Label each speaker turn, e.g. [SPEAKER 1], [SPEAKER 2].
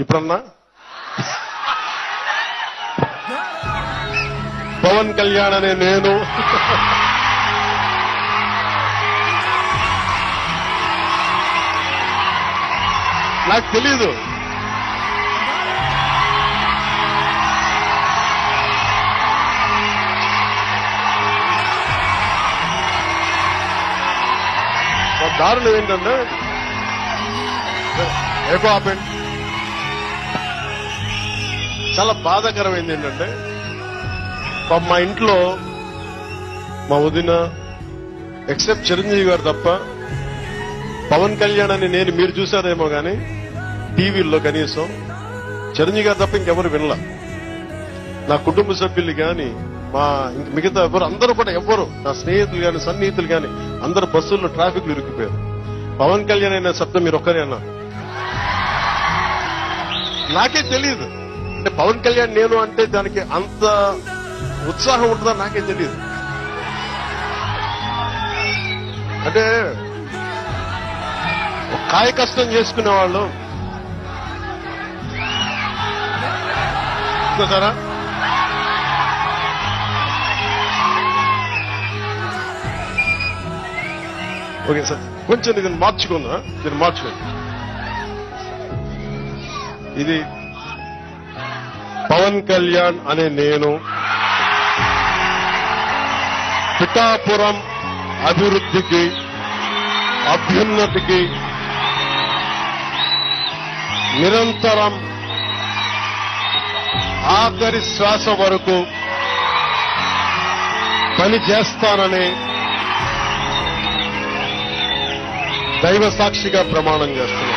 [SPEAKER 1] ఇప్పుడన్నా పవన్ కళ్యాణ్ అనే నేను నాకు తెలీదు. దారులు ఏంటంటే ఏకో ఆపండి. చాలా బాధాకరమైంది ఏంటంటే మా ఇంట్లో మా వదిన ఎక్సెప్ట్ చిరంజీవి గారు తప్ప పవన్ కళ్యాణ్ అని నేను మీరు చూసారేమో కానీ టీవీల్లో కనీసం చిరంజీవి గారు తప్ప ఇంకెవరు వినలా. నా కుటుంబ సభ్యులు కానీ మా మిగతా ఎవరు అందరూ కూడా ఎవ్వరు నా స్నేహితులు కానీ సన్నిహితులు కానీ అందరు బస్సుల్లో ట్రాఫిక్ లో ఇరుక్కుపోయారు. పవన్ కళ్యాణ్ అయిన శబ్దం మీరు ఒక్కరే అన్నారు. నాకే తెలియదు అంటే పవన్ కళ్యాణ్ నేను అంటే దానికి అంత ఉత్సాహం ఉంటుందా నాకే తెలియదు. అంటే కాయ కష్టం చేసుకునే వాళ్ళు సారా ఓకే సార్ కొంచెం దీన్ని మార్చుకుందా దీన్ని మార్చుకోండి. ఇది పవన్ కళ్యాణ్ అనే నేను పిఠాపురం అభివృద్ధికి అభ్యున్నతికి నిరంతరం ఆఖరి శ్వాస వరకు పని చేస్తానని దైవ సాక్షిగా ప్రమాణం చేస్తున్నాను.